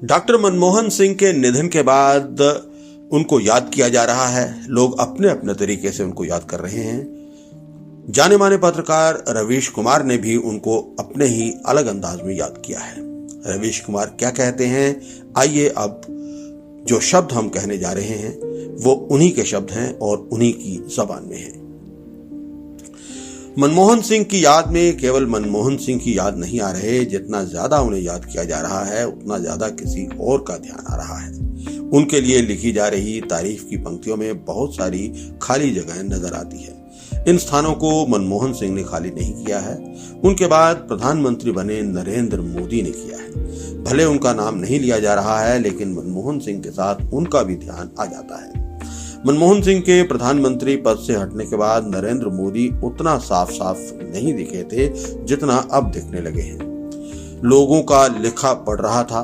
Doctor Manmohan Singh के निधन के बाद उनको याद किया जा रहा है। लोग अपने अपने तरीके से उनको याद कर रहे हैं। जाने माने पत्रकार रवीश कुमार ने भी उनको अपने ही अलग अंदाज में याद किया है। रवीश कुमार क्या कहते हैं, आइए अब जो शब्द हम कहने जा रहे हैं वो उन्हीं के शब्द हैं और उन्हीं की जबान में है। मनमोहन सिंह की याद में केवल मनमोहन सिंह की याद नहीं आ रहे, जितना ज्यादा उन्हें याद किया जा रहा है उतना ज्यादा किसी और का ध्यान आ रहा है। उनके लिए लिखी जा रही तारीफ की पंक्तियों में बहुत सारी खाली जगहें नजर आती है। इन स्थानों को मनमोहन सिंह ने खाली नहीं किया है, उनके बाद प्रधानमंत्री बने नरेंद्र मोदी ने किया है। भले उनका नाम नहीं लिया जा रहा है, लेकिन मनमोहन सिंह के साथ उनका भी ध्यान आ जाता है। मनमोहन सिंह के प्रधानमंत्री पद से हटने के बाद नरेंद्र मोदी उतना साफ साफ नहीं दिखे थे जितना अब दिखने लगे हैं। लोगों का लिखा पढ़ रहा था।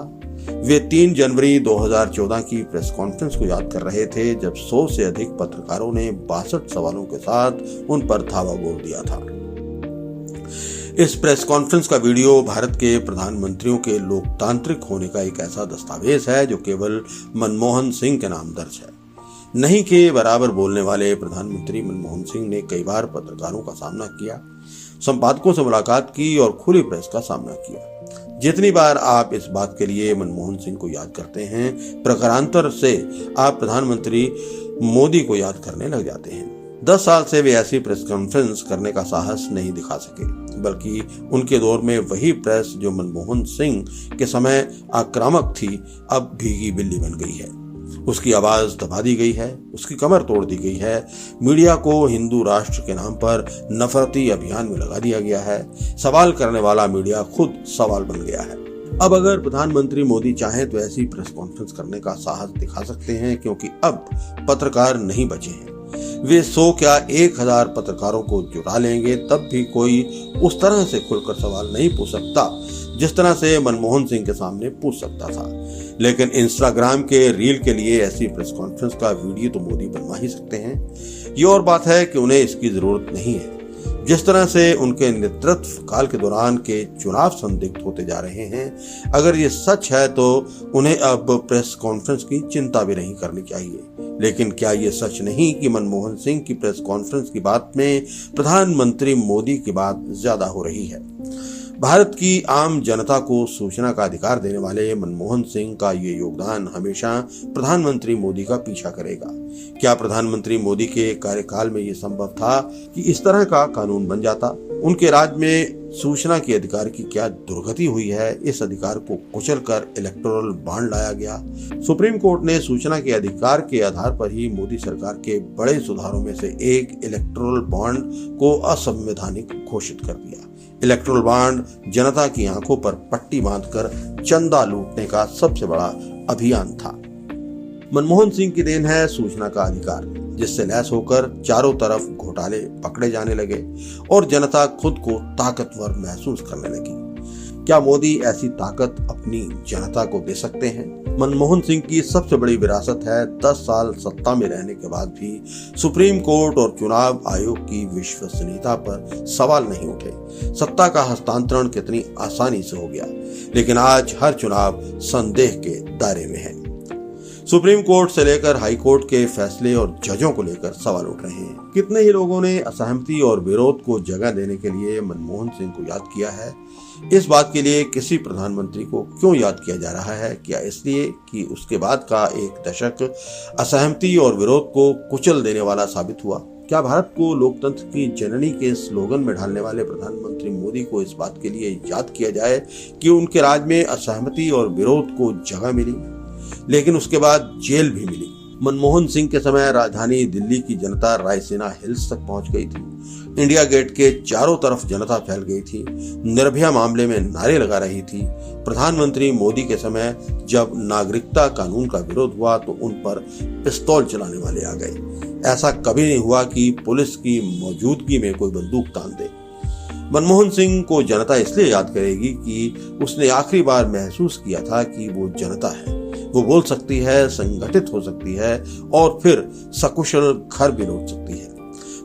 वे 3 जनवरी 2014 की प्रेस कॉन्फ्रेंस को याद कर रहे थे, जब 100 से अधिक पत्रकारों ने 62 सवालों के साथ उन पर धावा बोल दिया था। इस प्रेस कॉन्फ्रेंस का वीडियो भारत के प्रधानमंत्रियों के लोकतांत्रिक होने का एक ऐसा दस्तावेज है जो केवल मनमोहन सिंह के नाम दर्ज है। नहीं के बराबर बोलने वाले प्रधानमंत्री मनमोहन सिंह ने कई बार पत्रकारों का सामना किया, संपादकों से मुलाकात की और खुली प्रेस का सामना किया। जितनी बार आप इस बात के लिए मनमोहन सिंह को याद करते हैं, प्रकारांतर से आप प्रधानमंत्री मोदी को याद करने लग जाते हैं। 10 साल से वे ऐसी प्रेस कॉन्फ्रेंस करने का साहस नहीं दिखा सके, बल्कि उनके दौर में वही प्रेस जो मनमोहन सिंह के समय आक्रामक थी, अब भीगी बिल्ली बन गई है। उसकी आवाज दबा दी गई है, उसकी कमर तोड़ दी गई है। मीडिया को हिंदू राष्ट्र के नाम पर नफरती अभियान में लगा दिया गया है। सवाल करने वाला मीडिया खुद सवाल बन गया है। अब अगर प्रधानमंत्री मोदी चाहें तो ऐसी प्रेस कॉन्फ्रेंस करने का साहस दिखा सकते हैं, क्योंकि अब पत्रकार नहीं बचे हैं। वे 100 क्या 1000 पत्रकारों को जुटा लेंगे, तब भी कोई उस तरह से खुलकर सवाल नहीं पूछ सकता जिस तरह से मनमोहन सिंह के सामने पूछ सकता था। लेकिन इंस्टाग्राम के रील के लिए ऐसी प्रेस कॉन्फ्रेंस का वीडियो तो मोदी बनवा ही सकते हैं। ये और बात है कि उन्हें इसकी जरूरत नहीं है। जिस तरह से उनके नेतृत्व काल के दौरान के चुनाव संदिग्ध होते जा रहे हैं, अगर ये सच है तो उन्हें अब प्रेस कॉन्फ्रेंस की चिंता भी नहीं करनी चाहिए। लेकिन क्या ये सच नहीं कि मनमोहन सिंह की प्रेस कॉन्फ्रेंस की बात में प्रधानमंत्री मोदी की बात ज्यादा हो रही है? भारत की आम जनता को सूचना का अधिकार देने वाले मनमोहन सिंह का ये योगदान हमेशा प्रधानमंत्री मोदी का पीछा करेगा। क्या प्रधानमंत्री मोदी के कार्यकाल में ये संभव था कि इस तरह का कानून बन जाता? उनके राज में सूचना के अधिकार की क्या दुर्गति हुई है? इस अधिकार को कुचलकर इलेक्टोरल बॉन्ड लाया गया। सुप्रीम कोर्ट ने सूचना के अधिकार के आधार पर ही मोदी सरकार के बड़े सुधारों में से एक इलेक्टोरल बॉन्ड को असंवैधानिक घोषित कर दिया। इलेक्टोरल बॉन्ड जनता की आंखों पर पट्टी बांधकर चंदा लूटने का सबसे बड़ा अभियान था। मनमोहन सिंह की देन है सूचना का अधिकार, जिससे लैस होकर चारों तरफ घोटाले पकड़े जाने लगे और जनता खुद को ताकतवर महसूस करने लगी। क्या मोदी ऐसी ताकत अपनी जनता को दे सकते हैं? मनमोहन सिंह की सबसे बड़ी विरासत है 10 साल सत्ता में रहने के बाद भी सुप्रीम कोर्ट और चुनाव आयोग की विश्वसनीयता पर सवाल नहीं उठे। सत्ता का हस्तांतरण कितनी आसानी से हो गया, लेकिन आज हर चुनाव संदेह के दायरे में है। सुप्रीम कोर्ट से लेकर हाई कोर्ट के फैसले और जजों को लेकर सवाल उठ रहे हैं। कितने ही लोगों ने असहमति और विरोध को जगह देने के लिए मनमोहन सिंह को याद किया है। इस बात के लिए किसी प्रधानमंत्री को क्यों याद किया जा रहा है? क्या इसलिए कि उसके बाद का एक दशक असहमति और विरोध को कुचल देने वाला साबित हुआ? क्या भारत को लोकतंत्र की जननी के स्लोगन में ढालने वाले प्रधानमंत्री मोदी को इस बात के लिए याद किया जाए कि उनके राज में असहमति और विरोध को जगह मिली, लेकिन उसके बाद जेल भी मिली? मनमोहन सिंह के समय राजधानी दिल्ली की जनता रायसीना हिल्स तक पहुंच गई थी। इंडिया गेट के चारों तरफ जनता फैल गई थी, निर्भया मामले में नारे लगा रही थी। प्रधानमंत्री मोदी के समय जब नागरिकता कानून का विरोध हुआ तो उन पर पिस्तौल चलाने वाले आ गए। ऐसा कभी नहीं हुआ कि पुलिस की मौजूदगी में कोई बंदूक तान दे। मनमोहन सिंह को जनता इसलिए याद करेगी कि उसने आखिरी बार महसूस किया था कि वो जनता है, वो बोल सकती है, संगठित हो सकती है और फिर सकुशल घर भी लौट सकती है।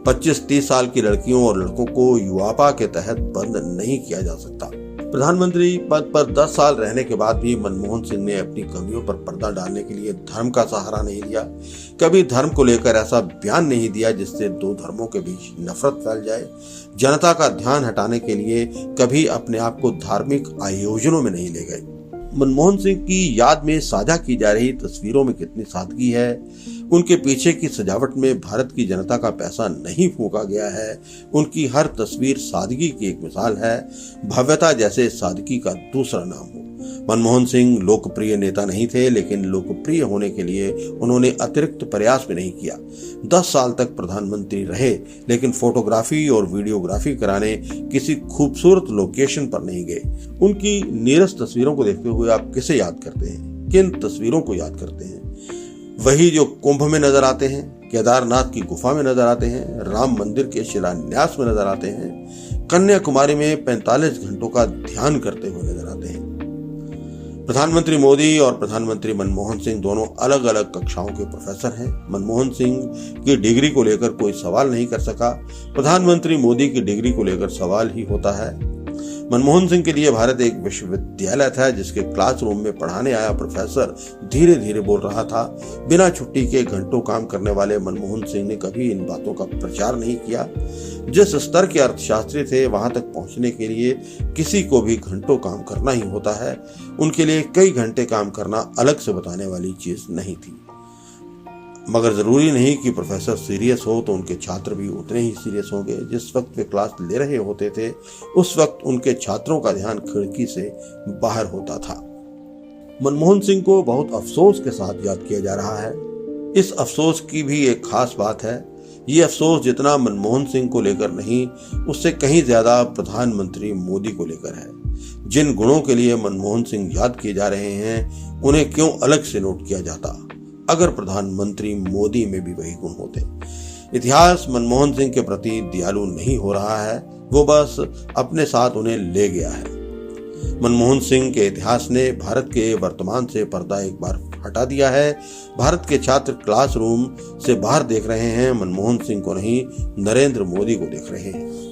25-30 साल की लड़कियों और लड़कों को युवापा के तहत बंद नहीं किया जा सकता। प्रधानमंत्री पद पर 10 साल रहने के बाद भी मनमोहन सिंह ने अपनी कमियों पर पर्दा डालने के लिए धर्म का सहारा नहीं लिया। कभी धर्म को लेकर ऐसा बयान नहीं दिया जिससे दो धर्मों के बीच नफरत फैल जाए। जनता का ध्यान हटाने के लिए कभी अपने आप को धार्मिक आयोजनों में नहीं ले गए। मनमोहन सिंह की याद में साझा की जा रही तस्वीरों में कितनी सादगी है। उनके पीछे की सजावट में भारत की जनता का पैसा नहीं फूंका गया है। उनकी हर तस्वीर सादगी की एक मिसाल है। भव्यता जैसे सादगी का दूसरा नाम हो। मनमोहन सिंह लोकप्रिय नेता नहीं थे, लेकिन लोकप्रिय होने के लिए उन्होंने अतिरिक्त प्रयास भी नहीं किया। 10 साल तक प्रधानमंत्री रहे, लेकिन फोटोग्राफी और वीडियोग्राफी कराने किसी खूबसूरत लोकेशन पर नहीं गए। उनकी नीरस तस्वीरों को देखते हुए आप किसे याद करते हैं? किन तस्वीरों को याद करते हैं? वही जो कुंभ में नजर आते हैं, केदारनाथ की गुफा में नजर आते हैं, राम मंदिर के शिलान्यास में नजर आते हैं, कन्याकुमारी में 45 घंटों का ध्यान करते हुए नजर आते हैं। प्रधानमंत्री मोदी और प्रधानमंत्री मनमोहन सिंह दोनों अलग अलग कक्षाओं के प्रोफेसर हैं। मनमोहन सिंह की डिग्री को लेकर कोई सवाल नहीं कर सका। प्रधानमंत्री मोदी की डिग्री को लेकर सवाल ही होता है। मनमोहन सिंह के लिए भारत एक विश्वविद्यालय था, जिसके क्लासरूम में पढ़ाने आया प्रोफेसर धीरे धीरे बोल रहा था। बिना छुट्टी के घंटों काम करने वाले मनमोहन सिंह ने कभी इन बातों का प्रचार नहीं किया। जिस स्तर के अर्थशास्त्री थे, वहां तक पहुंचने के लिए किसी को भी घंटों काम करना ही होता है। उनके लिए कई घंटे काम करना अलग से बताने वाली चीज नहीं थी। मगर जरूरी नहीं कि प्रोफेसर सीरियस हो तो उनके छात्र भी उतने ही सीरियस होंगे। जिस वक्त वे क्लास ले रहे होते थे, उस वक्त उनके छात्रों का ध्यान खिड़की से बाहर होता था। मनमोहन सिंह को बहुत अफसोस के साथ याद किया जा रहा है। इस अफसोस की भी एक खास बात है। ये अफसोस जितना मनमोहन सिंह को लेकर नहीं, उससे कहीं ज्यादा प्रधानमंत्री मोदी को लेकर है। जिन गुणों के लिए मनमोहन सिंह याद किए जा रहे हैं, उन्हें क्यों अलग से नोट किया जाता अगर प्रधानमंत्री मोदी में भी वही गुण होते। इतिहास मनमोहन सिंह के प्रति दयालु नहीं हो रहा है, वो बस अपने साथ उन्हें ले गया है। मनमोहन सिंह के इतिहास ने भारत के वर्तमान से पर्दा एक बार हटा दिया है। भारत के छात्र क्लासरूम से बाहर देख रहे हैं, मनमोहन सिंह को नहीं, नरेंद्र मोदी को देख रहे हैं।